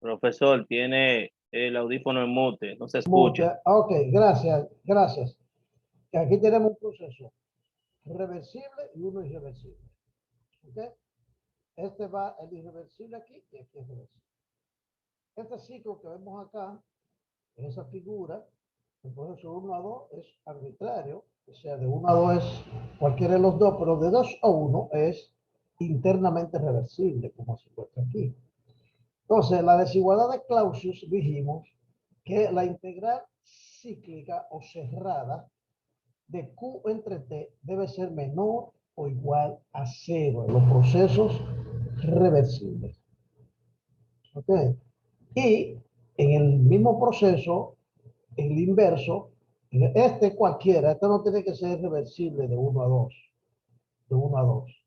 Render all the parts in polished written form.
Profesor, tiene el audífono en mute, no se escucha. Muchas. Ok, gracias, gracias. Aquí tenemos un proceso reversible y uno irreversible. ¿Ok? Este va el irreversible aquí y aquí es reversible. Este ciclo que vemos acá, en esa figura, el proceso 1 a 2 es arbitrario, o sea, de 1 a 2 es cualquiera de los dos, pero de 2 a 1 es internamente reversible, como se muestra aquí. Entonces, la desigualdad de Clausius dijimos que la integral cíclica o cerrada de Q entre T debe ser menor o igual a cero en los procesos reversibles. ¿Ok? Y en el mismo proceso, el inverso, este cualquiera, este no tiene que ser reversible de 1 a 2, de 1 a 2.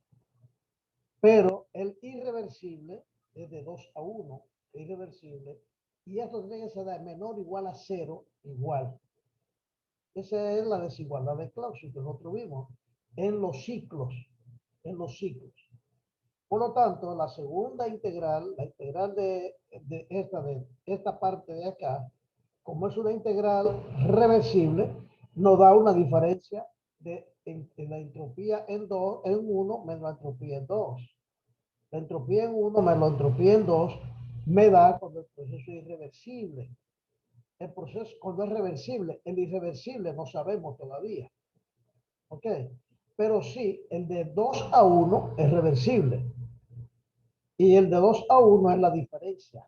Pero el irreversible es de 2 a 1, irreversible, y esto tiene que ser de menor o igual a 0, igual. Esa es la desigualdad de Clausius que nosotros vimos en los ciclos, en los ciclos. Por lo tanto, la segunda integral, la integral de esta parte de acá, como es una integral reversible, nos da una diferencia en la entropía en 1 menos la entropía en 2. La entropía en 1 menos la entropía en 2 me da cuando el proceso es irreversible. El proceso, cuando es reversible, el irreversible no sabemos todavía. ¿Ok? Pero sí, el de 2 a 1 es reversible. Y el de 2 a 1 es la diferencia,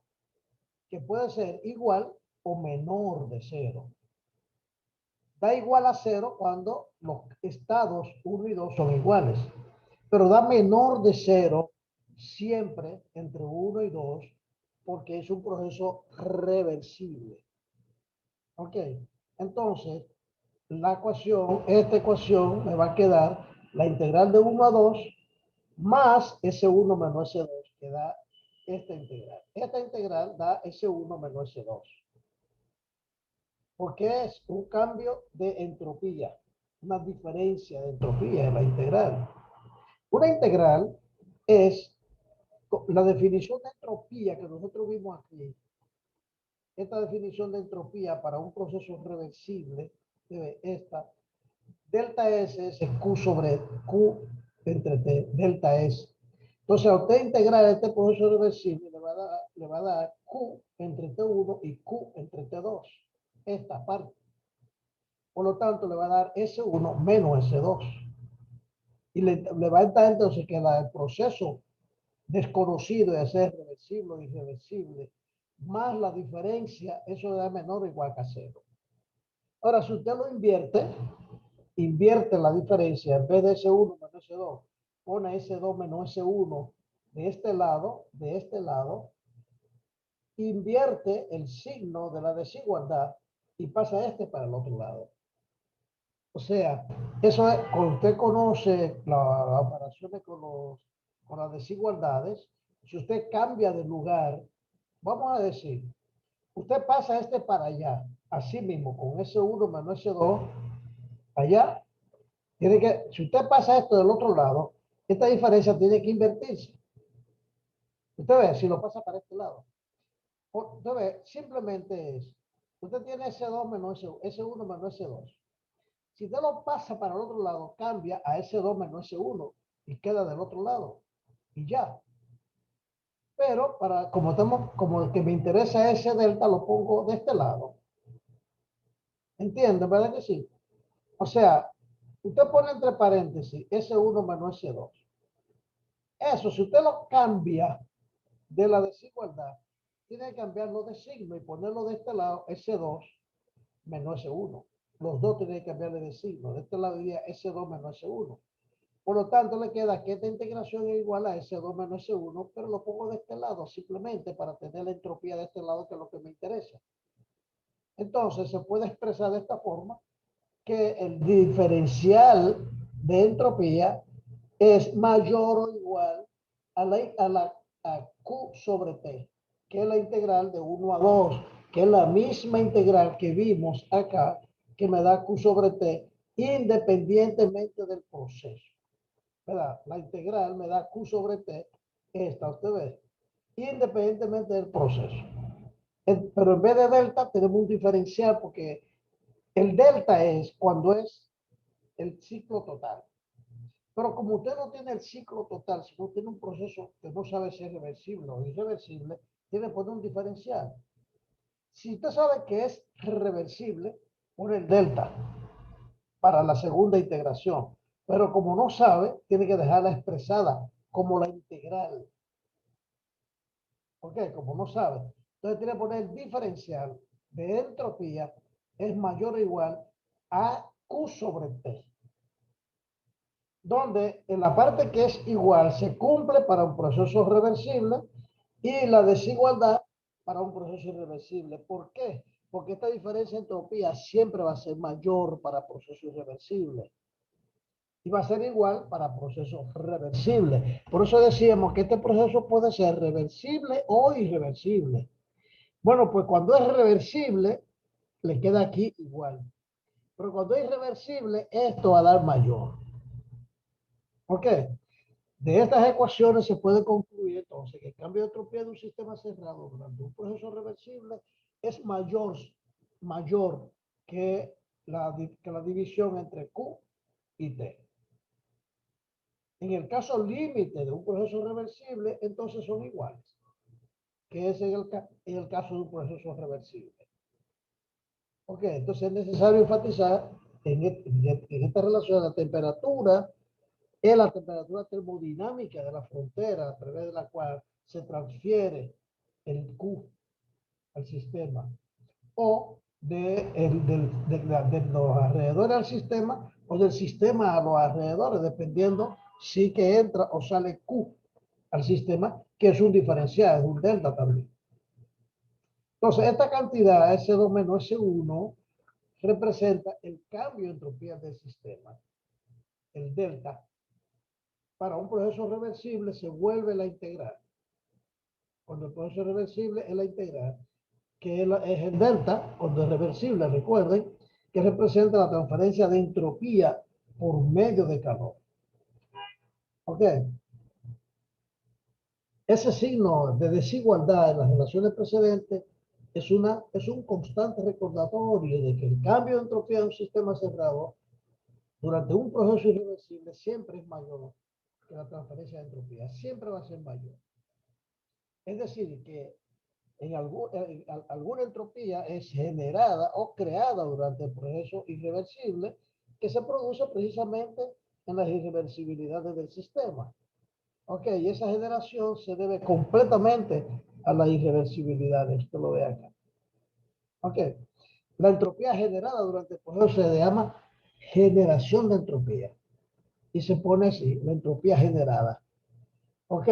que puede ser igual o menor de 0. Da igual a 0 cuando los estados 1 y 2 son iguales. Pero da menor de 0 siempre entre 1 y 2 porque es un proceso reversible. ¿Ok? Entonces, esta ecuación me va a quedar la integral de 1 a 2 más S1 menos S2 que da esta integral. Esta integral da S1 menos S2. Porque es un cambio de entropía, una diferencia de entropía en la integral. Una integral es la definición de entropía que nosotros vimos aquí. Esta definición de entropía para un proceso reversible, esta, delta S es Q sobre Q entre T, delta S. Entonces, a usted integrar este proceso reversible le va a dar Q entre T1 y Q entre T2. Esta parte. Por lo tanto, le va a dar S1 menos S2. Y le va a dar entonces que el proceso desconocido de ser reversible o irreversible, más la diferencia, eso da menor o igual que a 0. Ahora, si usted lo invierte la diferencia, en vez de S1 menos S2, pone S2 menos S1 de este lado, invierte el signo de la desigualdad y pasa este para el otro lado. O sea, eso es, cuando usted conoce las operaciones con las desigualdades, si usted cambia de lugar, vamos a decir, usted pasa este para allá, así mismo, con S1 menos S2, allá, tiene que, si usted pasa esto del otro lado, esta diferencia tiene que invertirse. Usted ve, si lo pasa para este lado. Usted ve, simplemente es, usted tiene S2 menos S1 menos S2. Si usted lo pasa para el otro lado, cambia a S2 menos S1 y queda del otro lado. Y ya. Pero como el que me interesa ese delta, lo pongo de este lado. ¿Entiende? ¿Verdad que sí? O sea, usted pone entre paréntesis S1 menos S2. Eso, si usted lo cambia de la desigualdad, tiene que cambiarlo de signo y ponerlo de este lado S2 menos S1. Los dos tienen que cambiarle de signo. De este lado diría S2 menos S1. Por lo tanto, le queda que esta integración es igual a S2 menos S1, pero lo pongo de este lado simplemente para tener la entropía de este lado, que es lo que me interesa. Entonces, se puede expresar de esta forma que el diferencial de entropía es mayor o igual a Q sobre T, que es la integral de 1 a 2, que es la misma integral que vimos acá, que me da Q sobre T, independientemente del proceso. ¿Verdad? La integral me da Q sobre T, esta usted ve, independientemente del proceso. Pero en vez de delta tenemos un diferencial porque el delta es cuando es el ciclo total. Pero como usted no tiene el ciclo total, sino tiene un proceso que no sabe si es reversible o irreversible, tiene que poner un diferencial. Si usted sabe que es reversible, pone el delta para la segunda integración. Pero como no sabe, tiene que dejarla expresada como la integral. ¿Ok? Como no sabe. Entonces tiene que poner el diferencial de entropía es mayor o igual a Q sobre T. Donde en la parte que es igual se cumple para un proceso reversible y la desigualdad para un proceso irreversible. ¿Por qué? Porque esta diferencia de entropía siempre va a ser mayor para procesos irreversibles y va a ser igual para procesos reversibles. Por eso decíamos que este proceso puede ser reversible o irreversible. Bueno, pues cuando es reversible, le queda aquí igual. Pero cuando es irreversible, esto va a dar mayor. ¿Ok? De estas ecuaciones se puede concluir entonces que el cambio de entropía de un sistema cerrado durante un proceso reversible es mayor que la división entre Q y T. En el caso límite de un proceso reversible, entonces son iguales, que es en el caso de un proceso reversible. Ok, entonces es necesario enfatizar en esta relación de la temperatura es la temperatura termodinámica de la frontera a través de la cual se transfiere el Q al sistema o de los alrededores al sistema o del sistema a los alrededores, dependiendo si que entra o sale Q al sistema, que es un diferencial, es un delta también. Entonces, esta cantidad, S2 menos S1, representa el cambio de entropía del sistema, el delta. Para un proceso reversible se vuelve la integral. Cuando el proceso es reversible es la integral, que es el delta, cuando es reversible, recuerden, que representa la transferencia de entropía por medio de calor. ¿Ok? Ese signo de desigualdad en las relaciones precedentes es un constante recordatorio de que el cambio de entropía de un sistema cerrado durante un proceso irreversible siempre es mayor que la transferencia de entropía, siempre va a ser mayor. Es decir, que alguna entropía es generada o creada durante el proceso irreversible que se produce precisamente en las irreversibilidades del sistema. Ok, y esa generación se debe completamente a la irreversibilidad. Esto lo ve acá. Ok, la entropía generada durante el proceso se llama generación de entropía. Y se pone así, la entropía generada. Ok,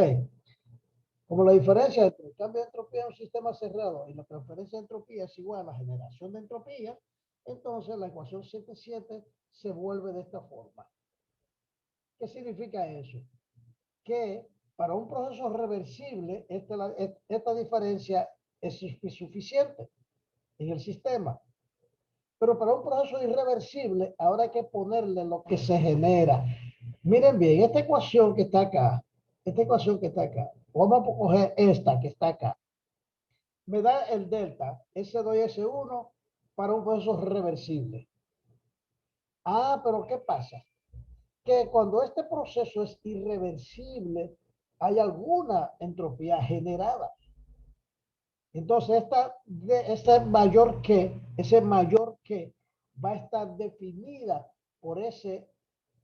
como la diferencia entre el cambio de entropía en un sistema cerrado y la transferencia de entropía es igual a la generación de entropía, entonces la ecuación 7.7 se vuelve de esta forma. ¿Qué significa eso? Que para un proceso reversible, esta diferencia es suficiente en el sistema. Pero para un proceso irreversible, ahora hay que ponerle lo que se genera. Miren bien, esta ecuación que está acá, vamos a coger esta que está acá. Me da el delta S2 y S1 para un proceso reversible. Ah, pero ¿qué pasa? Que cuando este proceso es irreversible, hay alguna entropía generada. Entonces, ese mayor que va a estar definida por esa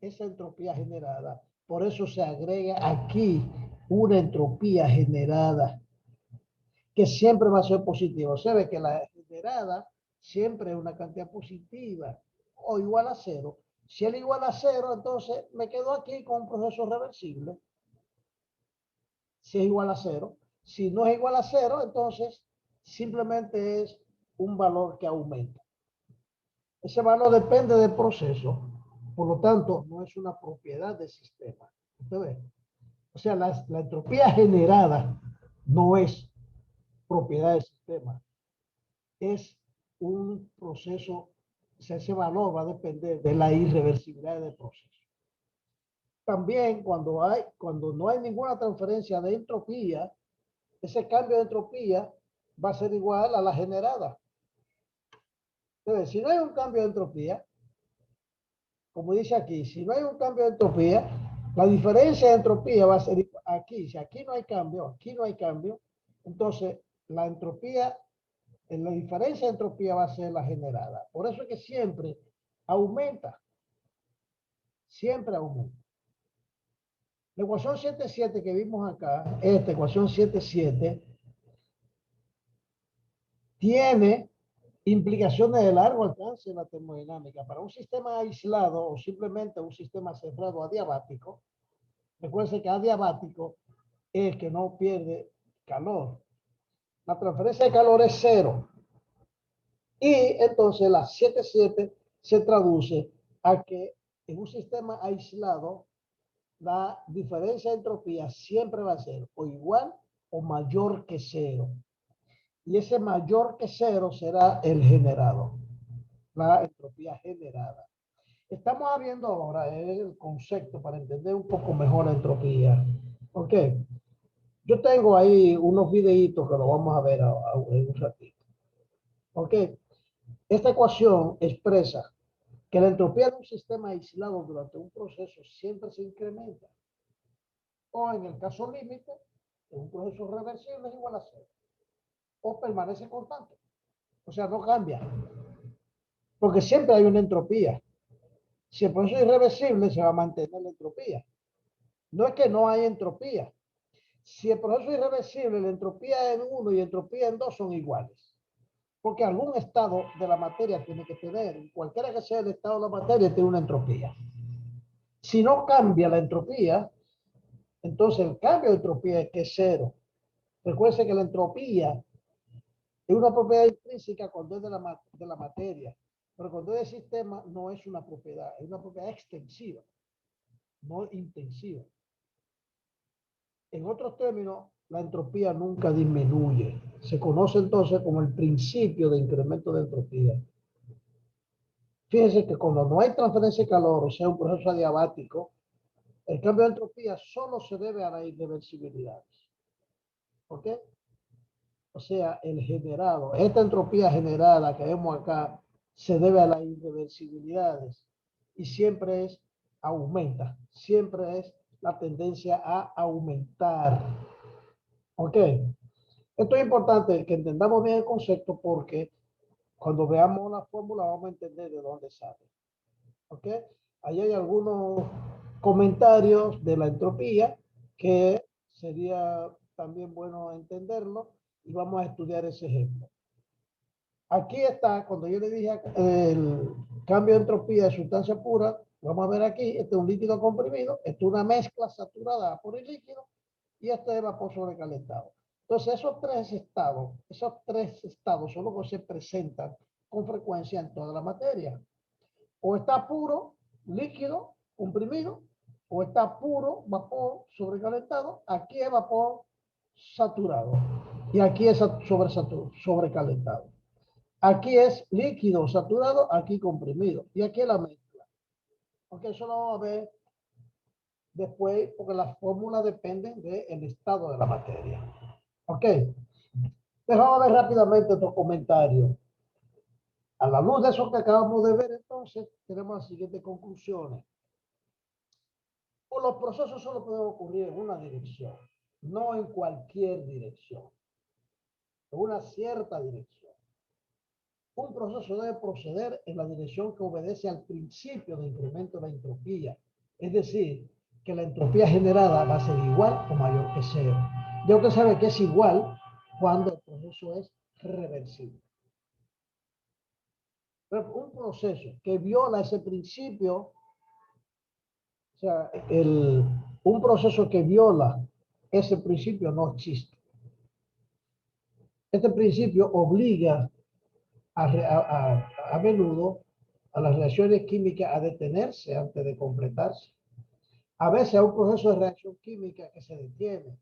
entropía generada. Por eso se agrega aquí una entropía generada que siempre va a ser positiva. Se ve que la generada siempre es una cantidad positiva o igual a cero. Si es igual a cero, entonces me quedo aquí con un proceso reversible. Si es igual a cero. Si no es igual a cero, entonces simplemente es un valor que aumenta. Ese valor depende del proceso. Por lo tanto, no es una propiedad del sistema. ¿Usted ve? O sea, la entropía generada no es propiedad del sistema. Es un proceso, o sea, ese valor va a depender de la irreversibilidad del proceso. También cuando no hay ninguna transferencia de entropía, ese cambio de entropía va a ser igual a la generada. Entonces, si no hay un cambio de entropía, como dice aquí, si no hay un cambio de entropía, la diferencia de entropía va a ser aquí. Si aquí no hay cambio, entonces la entropía, la diferencia de entropía va a ser la generada. Por eso es que aumenta, siempre aumenta. La ecuación 7.7 que vimos acá, esta ecuación 7.7, tiene implicaciones de largo alcance en la termodinámica. Para un sistema aislado o simplemente un sistema cerrado adiabático, recuerden que adiabático es que no pierde calor. La transferencia de calor es cero. Y entonces la 7.7 se traduce a que en un sistema aislado la diferencia de entropía siempre va a ser o igual o mayor que cero. Y ese mayor que cero será el generado, la entropía generada. Estamos viendo ahora el concepto para entender un poco mejor la entropía. Ok, yo tengo ahí unos videitos que lo vamos a ver en un ratito. Ok, esta ecuación expresa que la entropía de un sistema aislado durante un proceso siempre se incrementa. O en el caso límite, en un proceso reversible es igual a cero. O permanece constante. O sea, no cambia. Porque siempre hay una entropía. Si el proceso es irreversible, se va a mantener la entropía. No es que no hay entropía. Si el proceso es irreversible, la entropía en 1 y entropía en 2 son iguales. Porque algún estado de la materia tiene que tener, cualquiera que sea el estado de la materia, tiene una entropía. Si no cambia la entropía, entonces el cambio de entropía es que es cero. Recuerden que la entropía es una propiedad intrínseca cuando es de la materia, pero cuando es del sistema no es una propiedad, es una propiedad extensiva, no intensiva. En otros términos, la entropía nunca disminuye. Se conoce entonces como el principio de incremento de entropía. Fíjense que cuando no hay transferencia de calor, o sea, un proceso adiabático, el cambio de entropía solo se debe a la irreversibilidad. ¿Ok? O sea, el generado, esta entropía generada que vemos acá, se debe a las irreversibilidades y siempre aumenta, siempre es la tendencia a aumentar. ¿Ok? Esto es importante que entendamos bien el concepto porque cuando veamos la fórmula vamos a entender de dónde sale. ¿Ok? Ahí hay algunos comentarios de la entropía que sería también bueno entenderlo y vamos a estudiar ese ejemplo. Aquí está, cuando yo le dije el cambio de entropía de sustancia pura, vamos a ver aquí, este es un líquido comprimido, esto es una mezcla saturada por el líquido y este es vapor sobrecalentado. Entonces esos tres estados son los que se presentan con frecuencia en toda la materia. O está puro, líquido, comprimido, o está puro, vapor sobrecalentado, aquí es vapor saturado y aquí es sobrecalentado. Aquí es líquido saturado, aquí comprimido. Y aquí es la mezcla. Aunque eso lo vamos a ver después, porque las fórmulas dependen del estado de la materia. Ok. Vamos a ver rápidamente otro comentario. A la luz de eso que acabamos de ver, entonces, tenemos las siguientes conclusiones. Pues los procesos solo pueden ocurrir en una dirección, no en cualquier dirección, en una cierta dirección. Un proceso debe proceder en la dirección que obedece al principio de incremento de la entropía. Es decir, que la entropía generada va a ser igual o mayor que cero. Ya usted sabe que es igual cuando el proceso es reversible. Pero un proceso que viola ese principio, o sea, un proceso que viola ese principio no existe. Este principio obliga a menudo a las reacciones químicas a detenerse antes de completarse. A veces hay un proceso de reacción química que se detiene.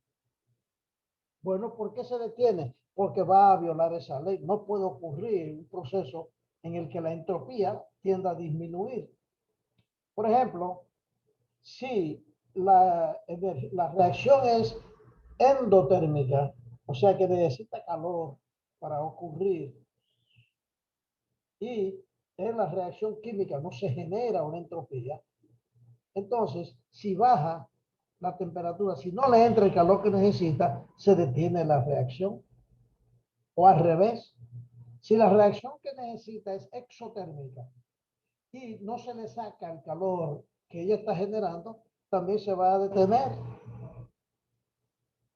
Bueno, ¿por qué se detiene? Porque va a violar esa ley. No puede ocurrir un proceso en el que la entropía tienda a disminuir. Por ejemplo, si la reacción es endotérmica, o sea que necesita calor para ocurrir y en la reacción química no se genera una entropía, entonces si baja la temperatura, si no le entra el calor que necesita, se detiene la reacción. O al revés, si la reacción que necesita es exotérmica y no se le saca el calor que ella está generando, también se va a detener.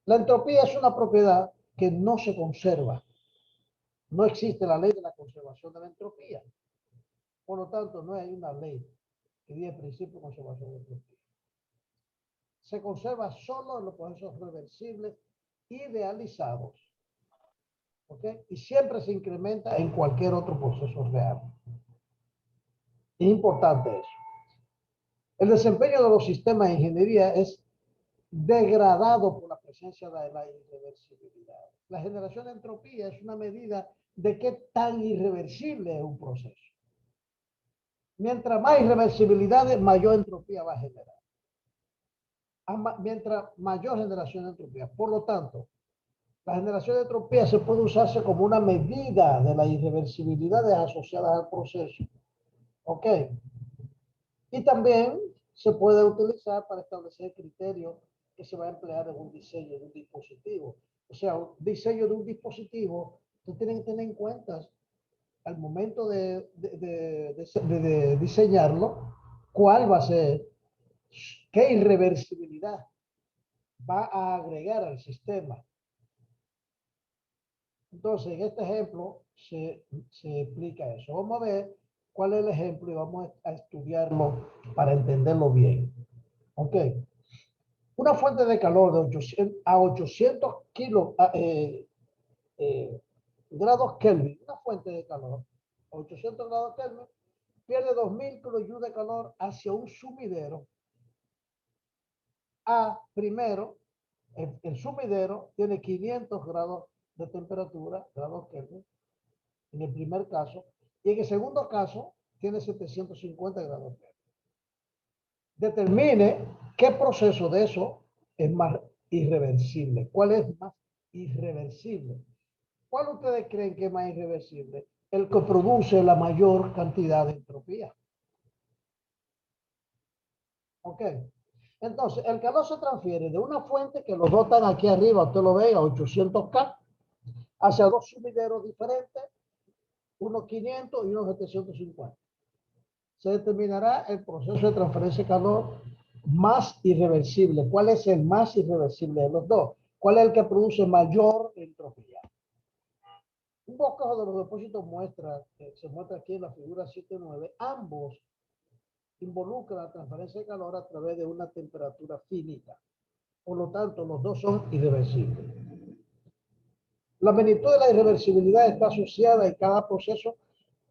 La entropía es una propiedad que no se conserva. No existe la ley de la conservación de la entropía. Por lo tanto, no hay una ley que diga el principio de conservación de la entropía. Se conserva solo en los procesos reversibles idealizados. ¿Ok? Y siempre se incrementa en cualquier otro proceso real. Es importante eso. El desempeño de los sistemas de ingeniería es degradado por la presencia de la irreversibilidad. La generación de entropía es una medida de qué tan irreversible es un proceso. Mientras más irreversibilidad, mayor entropía va a generar. Mientras mayor generación de entropía. Por lo tanto, la generación de entropía se puede usarse como una medida de las irreversibilidades asociadas al proceso. ¿Ok? Y también se puede utilizar para establecer criterios que se va a emplear en un diseño de un dispositivo. O sea, un diseño de un dispositivo, tú tienes que tener en cuenta al momento de diseñarlo, cuál va a ser, qué irreversibilidad va a agregar al sistema. Entonces, en este ejemplo se explica eso. Vamos a ver cuál es el ejemplo y vamos a estudiarlo para entenderlo bien. Ok. Una fuente de calor de 800 a 800 grados Kelvin, una fuente de calor a 800 grados Kelvin, pierde 2000 kilojoules de calor hacia un sumidero. Primero, el sumidero tiene 500 grados de temperatura, grados Kelvin, en el primer caso, y en el segundo caso tiene 750 grados Kelvin. Determine qué proceso de eso es más irreversible. ¿Cuál es más irreversible? ¿Cuál ustedes creen que es más irreversible? El que produce la mayor cantidad de entropía. ¿Ok? Entonces, el calor se transfiere de una fuente que los dos están aquí arriba, usted lo ve, a 800K, hacia dos sumideros diferentes, unos 500 y unos 750. Se determinará el proceso de transferencia de calor más irreversible. ¿Cuál es el más irreversible de los dos? ¿Cuál es el que produce mayor entropía? Un bosquejo de los depósitos se muestra aquí en la figura 7.9. Ambos involucran la transferencia de calor a través de una temperatura finita. Por lo tanto, los dos son irreversibles. La magnitud de la irreversibilidad está asociada y cada proceso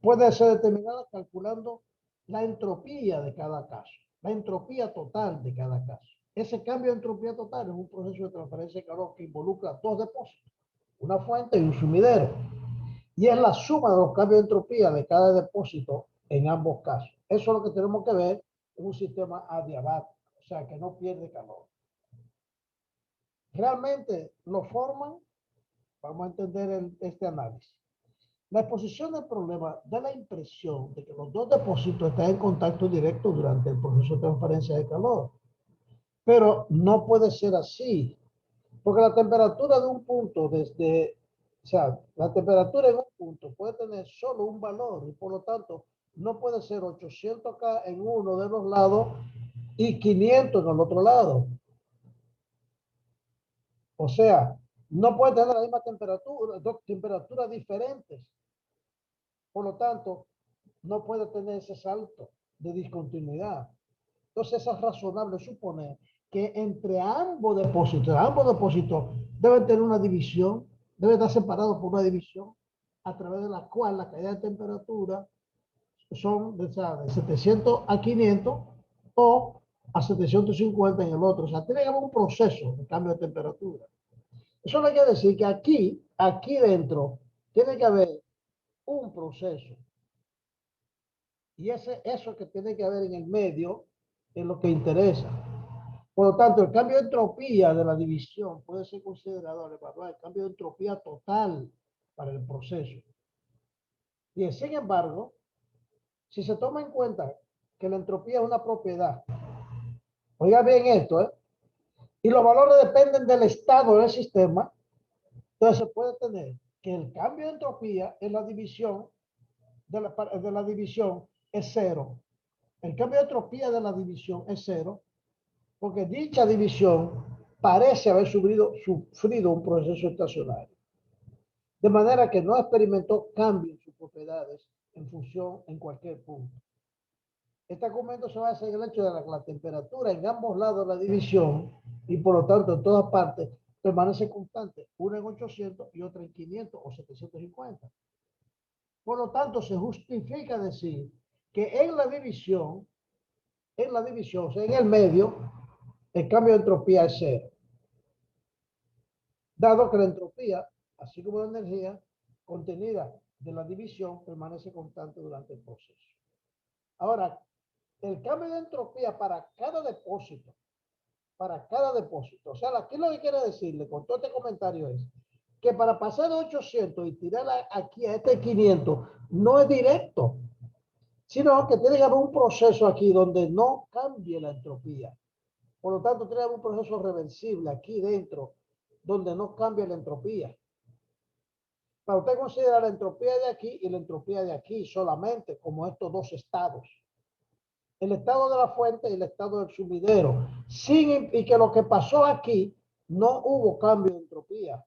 puede ser determinada calculando la entropía de cada caso, la entropía total de cada caso. Ese cambio de entropía total es un proceso de transferencia de calor que involucra dos depósitos, una fuente y un sumidero. Y es la suma de los cambios de entropía de cada depósito en ambos casos. Eso es lo que tenemos que ver en un sistema adiabático, o sea, que no pierde calor. Realmente lo forman, vamos a entender este análisis. La exposición del problema da la impresión de que los dos depósitos están en contacto directo durante el proceso de transferencia de calor. Pero no puede ser así, porque la temperatura de un punto la temperatura en un punto puede tener solo un valor y por lo tanto no puede ser 800K en uno de los lados y 500 en el otro lado. O sea, no puede tener la misma temperatura, dos temperaturas diferentes. Por lo tanto, no puede tener ese salto de discontinuidad. Entonces es razonable suponer que entre ambos depósitos deben tener una división, deben estar separados por una división a través de la cual la caída de temperatura son de 700 a 500 o a 750 en el otro. O sea, tiene que haber un proceso de cambio de temperatura. Eso no quiere decir que aquí dentro, tiene que haber un proceso. Y eso que tiene que haber en el medio es lo que interesa. Por lo tanto, el cambio de entropía de la división puede ser considerado al evaluar el cambio de entropía total para el proceso. Y sin embargo, si se toma en cuenta que la entropía es una propiedad, oiga bien esto, y los valores dependen del estado del sistema, entonces se puede tener que el cambio de entropía en la división de la división es cero. El cambio de entropía de la división es cero, porque dicha división parece haber sufrido un proceso estacionario. De manera que no experimentó cambio en sus propiedades en función en cualquier punto. Este argumento se basa en el hecho de que la temperatura en ambos lados de la división y por lo tanto en todas partes permanece constante, una en 800 y otra en 500 o 750. Por lo tanto, se justifica decir que en la división, o sea, en el medio, el cambio de entropía es cero. Dado que la entropía, así como la energía contenida de la división, permanece constante durante el proceso. Ahora, el cambio de entropía para cada depósito, o sea, aquí lo que quiero decirle con todo este comentario es que para pasar de 800 y tirar aquí a este 500 no es directo, sino que tiene que haber un proceso aquí donde no cambie la entropía. Por lo tanto, tiene que haber un proceso reversible aquí dentro, donde no cambie la entropía. Para usted considera la entropía de aquí y la entropía de aquí solamente como estos dos estados. El estado de la fuente y el estado del sumidero. Y que lo que pasó aquí no hubo cambio de entropía.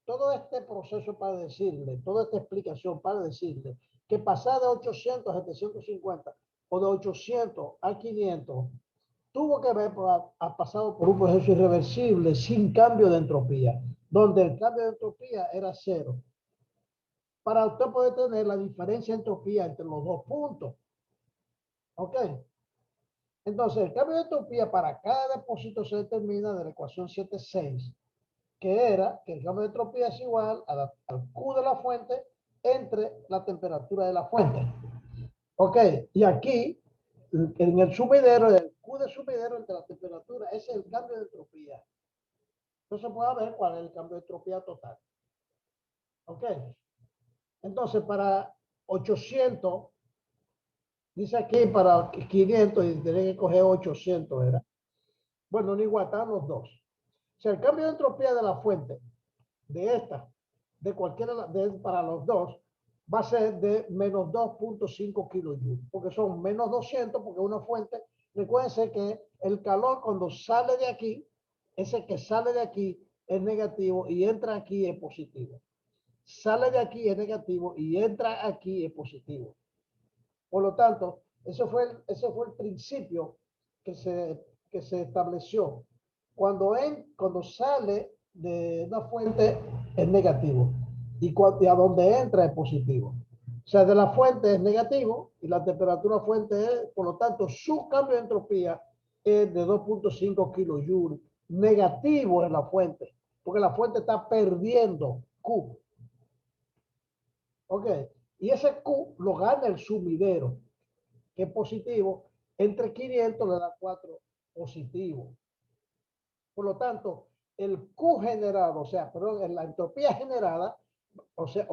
Todo este proceso para decirle, toda esta explicación para decirle que pasar de 800 a 750 o de 800 a 500 tuvo que haber pasado por un proceso irreversible sin cambio de entropía, donde el cambio de entropía era cero. Para usted poder tener la diferencia de entropía entre los dos puntos. ¿Ok? Entonces, el cambio de entropía para cada depósito se determina de la ecuación 7.6, que era que el cambio de entropía es igual al Q de la fuente entre la temperatura de la fuente. Ok, y aquí, en el sumidero, el Q de sumidero entre la temperatura, ese es el cambio de entropía. Entonces puede ver cuál es el cambio de entropía total. Ok, entonces para 800, dice aquí para 500 y tiene que coger 800, era. Bueno, no igual, están los dos. O sea, el cambio de entropía de la fuente, de esta, de cualquiera, para los dos, va a ser de menos 2.5 kilojoules, porque son menos 200, porque una fuente, recuérdense que el calor cuando sale de aquí, ese que sale de aquí es negativo y entra aquí es positivo. Sale de aquí es negativo y entra aquí es positivo. Por lo tanto, ese fue el principio que se estableció. Cuando sale de una fuente es negativo y a donde entra es positivo. O sea, de la fuente es negativo y la temperatura fuente es, por lo tanto, su cambio de entropía es de 2.5 kilojoules. Negativo es la fuente, porque la fuente está perdiendo Q. ¿Ok? Y ese Q lo gana el sumidero, que es positivo. Entre 500 le da 4 positivo. Por lo tanto, el Q generado, o sea, perdón, la entropía generada, o sea,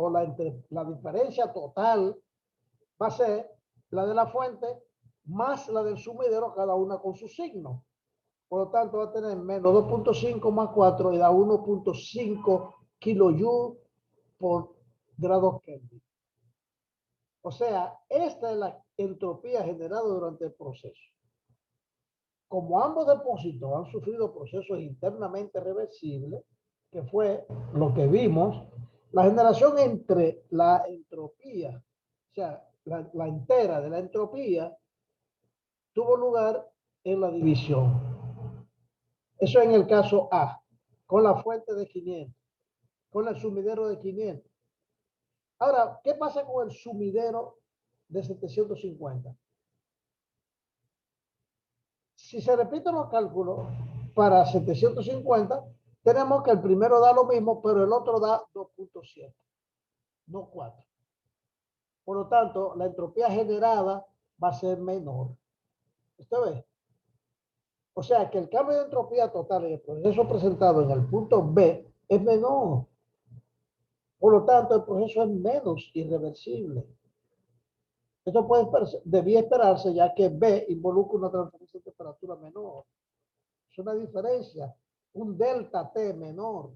la diferencia total va a ser la de la fuente más la del sumidero, cada una con su signo. Por lo tanto, va a tener menos 2.5 más 4 y da 1.5 kilojoules por grado Kelvin. O sea, esta es la entropía generada durante el proceso. Como ambos depósitos han sufrido procesos internamente reversibles, que fue lo que vimos, la generación entre la entropía, o sea, la entera de la entropía, tuvo lugar en la división. Eso en el caso A, con la fuente de 500, con el sumidero de 500. Ahora, ¿qué pasa con el sumidero de 750? Si se repiten los cálculos para 750, tenemos que el primero da lo mismo, pero el otro da 2.7, no 4. Por lo tanto, la entropía generada va a ser menor. ¿Usted ve? O sea que el cambio de entropía total en el proceso presentado en el punto B es menor. Por lo tanto, el proceso es menos irreversible. Esto debía esperarse ya que B involucra una transferencia de temperatura menor. Es una diferencia, un delta T menor.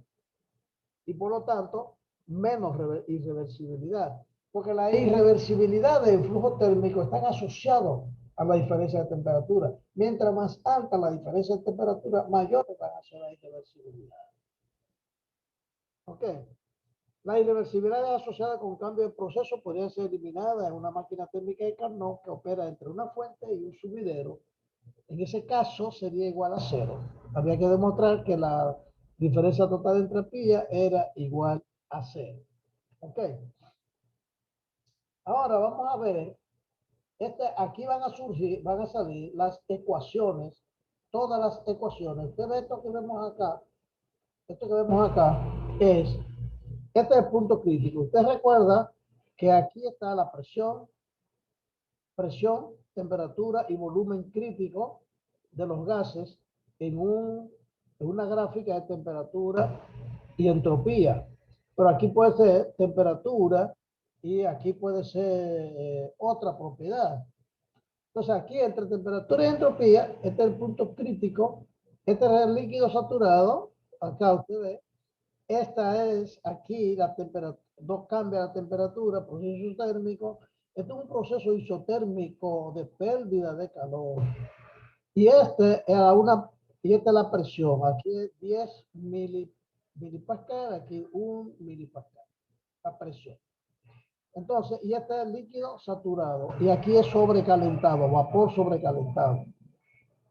Y por lo tanto, menos irreversibilidad. Porque la irreversibilidad del flujo térmico están asociados a la diferencia de temperatura. Mientras más alta la diferencia de temperatura, mayor va a ser la irreversibilidad. ¿Ok? La irreversibilidad asociada con cambio de proceso podría ser eliminada en una máquina térmica de Carnot que opera entre una fuente y un sumidero. En ese caso sería igual a cero. Había que demostrar que la diferencia total de entropía era igual a cero. ¿Ok? Ahora vamos a ver, aquí van a salir las ecuaciones, todas las ecuaciones. Ustedes esto que vemos acá es, este es el punto crítico. Usted recuerda que aquí está la presión, temperatura y volumen crítico de los gases en una gráfica de temperatura y entropía. Pero aquí puede ser temperatura y aquí puede ser otra propiedad. Entonces aquí entre temperatura y entropía, este es el punto crítico, este es el líquido saturado, acá usted ve, esta es aquí la temperatura, no cambia la temperatura, proceso isotérmico. Esto es un proceso isotérmico de pérdida de calor. Y esta es la presión. Aquí es 10 milipascal, aquí 1 milipascal. La presión. Entonces, y este es el líquido saturado. Y aquí es sobrecalentado, vapor sobrecalentado.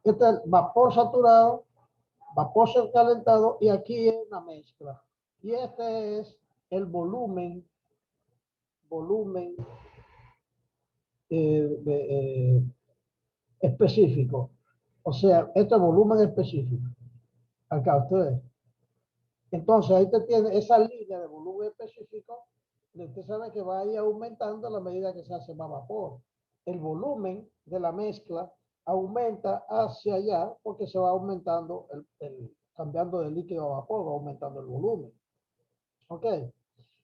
Este es el vapor saturado, vapor sobrecalentado, y aquí es una mezcla. Y este es el volumen específico. O sea, este volumen específico. Acá ustedes. Entonces, ahí te tiene esa línea de volumen específico. Usted sabe que va a ir aumentando a la medida que se hace más vapor. El volumen de la mezcla aumenta hacia allá porque se va aumentando, cambiando de líquido a vapor, va aumentando el volumen. ¿Ok?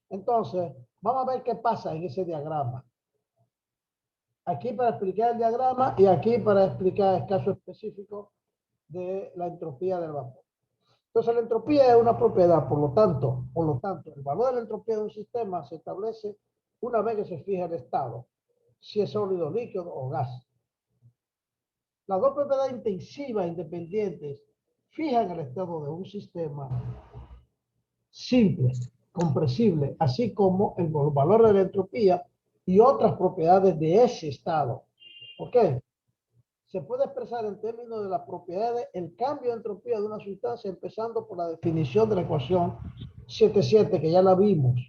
Entonces, vamos a ver qué pasa en ese diagrama. Aquí para explicar el diagrama y aquí para explicar el caso específico de la entropía del vapor. Entonces, la entropía es una propiedad, por lo tanto, el valor de la entropía de un sistema se establece una vez que se fija el estado, si es sólido, líquido o gas. Las dos propiedades intensivas independientes fijan el estado de un sistema simple, compresible, así como el valor de la entropía y otras propiedades de ese estado. ¿Ok? Se puede expresar en términos de la propiedad del cambio de entropía de una sustancia, empezando por la definición de la ecuación 7.7, que ya la vimos,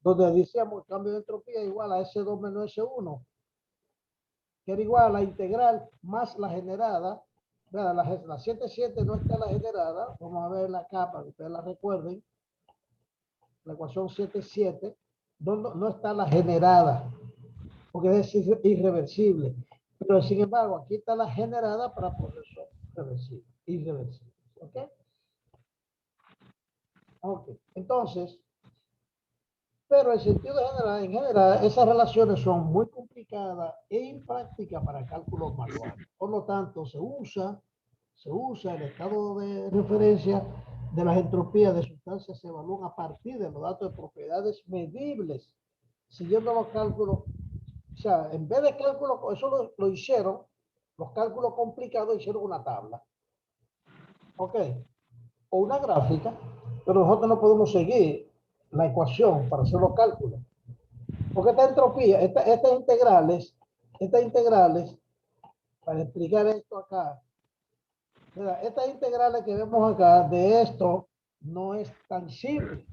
donde decíamos el cambio de entropía igual a S2 menos S1, que era igual a la integral más la generada. La 7.7 no está la generada, vamos a verla acá para que ustedes la recuerden. La ecuación 7.7 no está la generada, porque es irreversible. Pero sin embargo, aquí está la generada para proceso reversible, irreversible. ¿Ok? Ok. Entonces, pero en sentido general, en general, esas relaciones son muy complicadas e imprácticas para cálculos manuales. Por lo tanto, se usa el estado de referencia de las entropías de sustancias, se evalúan a partir de los datos de propiedades medibles, siguiendo los cálculos. O sea, en vez de cálculos, eso lo hicieron, los cálculos complicados hicieron una tabla. ¿Ok? O una gráfica, pero nosotros no podemos seguir la ecuación para hacer los cálculos. Porque esta entropía, estas integrales, para explicar esto acá, estas integrales que vemos acá, de esto, no es tan simple.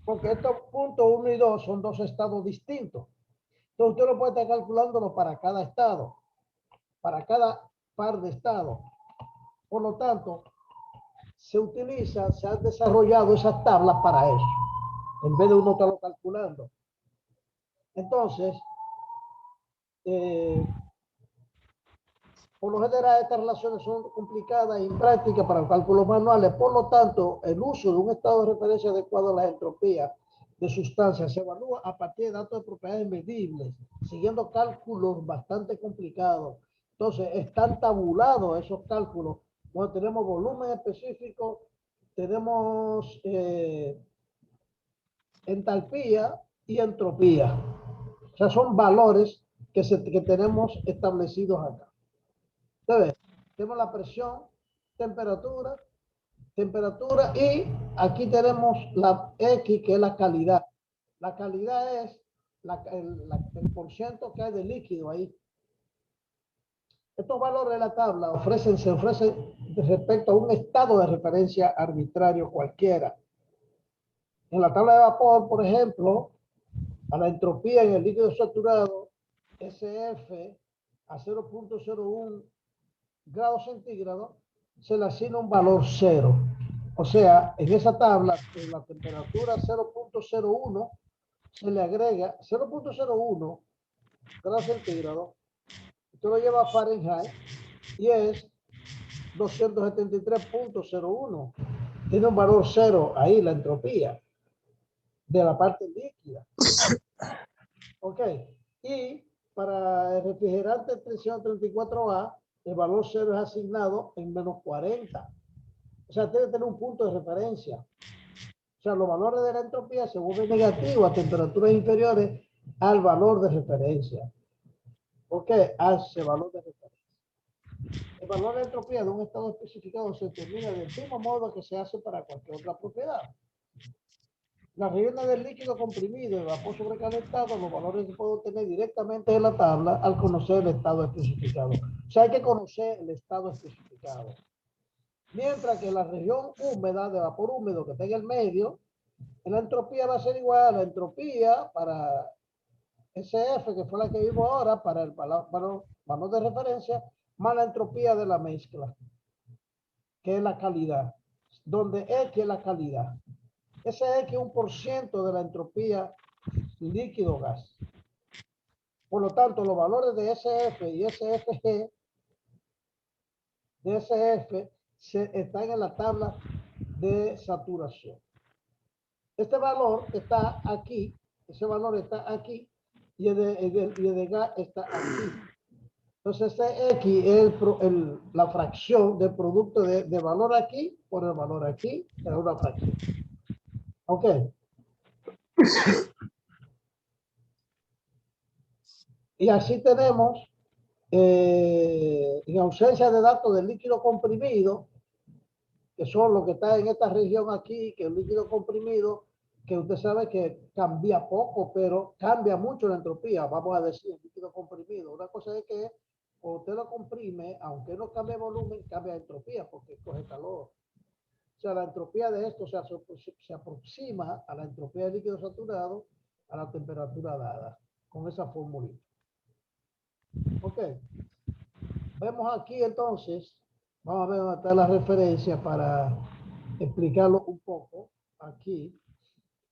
Porque estos puntos 1 y 2 son dos estados distintos. Entonces usted lo puede estar calculándolo para cada estado, para cada par de estados. Por lo tanto, se han desarrollado esas tablas para eso, en vez de uno estarlo calculando. Entonces, Por lo general, estas relaciones son complicadas e imprácticas para cálculos manuales. Por lo tanto, el uso de un estado de referencia adecuado a la entropía de sustancias se evalúa a partir de datos de propiedades medibles, siguiendo cálculos bastante complicados. Entonces, están tabulados esos cálculos. Bueno, tenemos volumen específico, tenemos entalpía y entropía. O sea, son valores que tenemos establecidos acá. Entonces, tenemos la presión, temperatura y aquí tenemos la X, que es la calidad. La calidad es el porciento que hay de líquido ahí. Estos valores de la tabla se ofrecen respecto a un estado de referencia arbitrario cualquiera. En la tabla de vapor, por ejemplo, a la entropía en el líquido saturado, SF a 0.01 grados centígrados, se le asigna un valor 0. O sea, en esa tabla, en la temperatura 0.01, se le agrega 0.01 grados centígrados. Esto lo lleva a Fahrenheit y es 273.01. Tiene un valor 0 ahí, la entropía de la parte líquida. Ok. Y para el refrigerante 334A, el valor 0 es asignado en menos 40. O sea, tiene que tener un punto de referencia. O sea, los valores de la entropía se vuelven negativos a temperaturas inferiores al valor de referencia. ¿Ok? A ese valor de referencia. El valor de entropía de un estado especificado se determina del mismo modo que se hace para cualquier otra propiedad. Las regiones del líquido comprimido y vapor sobrecalentado, los valores que puedo obtener directamente de la tabla al conocer el estado especificado. O sea, hay que conocer el estado especificado. Mientras que la región húmeda, de vapor húmedo que está en el medio, la entropía va a ser igual a la entropía para SF, que fue la que vimos ahora, para el valor de referencia, más la entropía de la mezcla, que es la calidad, donde X es la calidad. Ese X es 1% de la entropía líquido-gas. Por lo tanto, los valores de SF y SFG, de SF, están en la tabla de saturación. Este valor está aquí, ese valor está aquí, y el de gas está aquí. Entonces, este X es la fracción del producto de valor aquí por el valor aquí, es una fracción. Ok. Y así tenemos, en ausencia de datos del líquido comprimido, que son los que están en esta región aquí, que el líquido comprimido, que usted sabe que cambia poco, pero cambia mucho la entropía, vamos a decir, el líquido comprimido. Una cosa es que cuando usted lo comprime, aunque no cambie volumen, cambia entropía porque coge calor. O sea, la entropía de esto se aproxima a la entropía del líquido saturado a la temperatura dada, con esa formulita. Ok. Vemos aquí entonces, vamos a ver dónde está la referencia para explicarlo un poco aquí.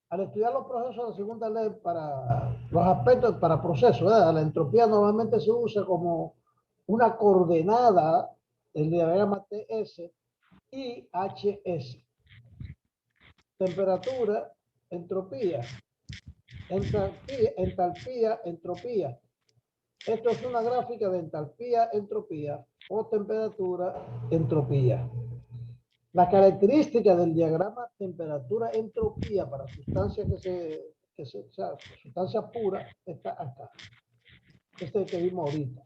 Al estudiar los procesos de la segunda ley para los aspectos para procesos, la entropía normalmente se usa como una coordenada del diagrama TS y HS. Temperatura, entropía, entalpía, entropía. Esto es una gráfica de entalpía, entropía o temperatura, entropía. La característica del diagrama temperatura-entropía para sustancias o sea, sustancias puras está acá. Este es el que vimos ahorita,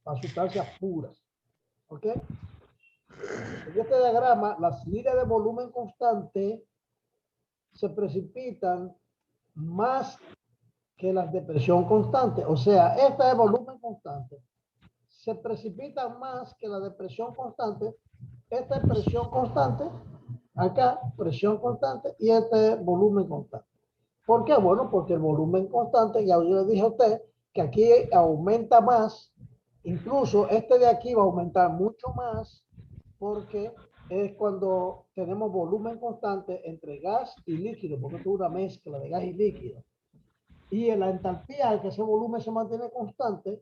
para sustancias puras. ¿Ok? En este diagrama, las líneas de volumen constante se precipitan más que las de presión constante. O sea, esta de volumen constante se precipitan más que la de presión constante. Esta es presión constante, acá presión constante y este es volumen constante. ¿Por qué? Bueno, porque el volumen constante, ya yo le dije a usted que aquí aumenta más, incluso este de aquí va a aumentar mucho más porque es cuando tenemos volumen constante entre gas y líquido, porque es una mezcla de gas y líquido. Y en la entalpía, al que ese volumen se mantiene constante,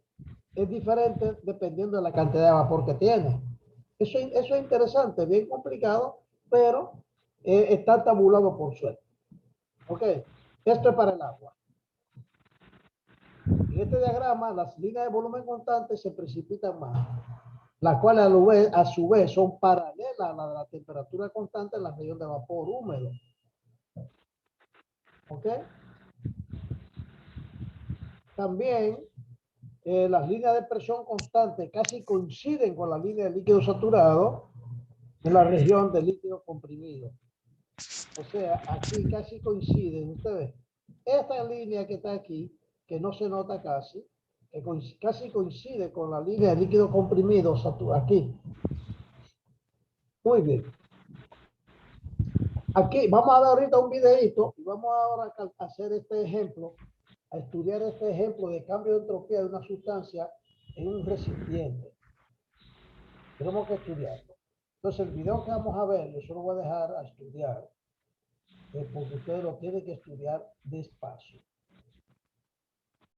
es diferente dependiendo de la cantidad de vapor que tiene. Eso es interesante, bien complicado, pero está tabulado por suerte. Ok, esto es para el agua. En este diagrama, las líneas de volumen constante se precipitan más, las cuales a su vez son paralelas a la de la temperatura constante en la región de vapor húmedo. ¿Ok? También las líneas de presión constante casi coinciden con la línea de líquido saturado en la región de líquido comprimido. O sea, aquí casi coinciden, ustedes. Esta línea que está aquí, que no se nota casi, que casi coincide con la línea de líquido comprimido aquí. Muy bien. Aquí vamos a dar ahorita un videito y vamos ahora a hacer este ejemplo, a estudiar este ejemplo de cambio de entropía de una sustancia en un recipiente. Tenemos que estudiarlo. Entonces el video que vamos a ver, yo solo voy a dejar a estudiar, porque ustedes lo tienen que estudiar despacio.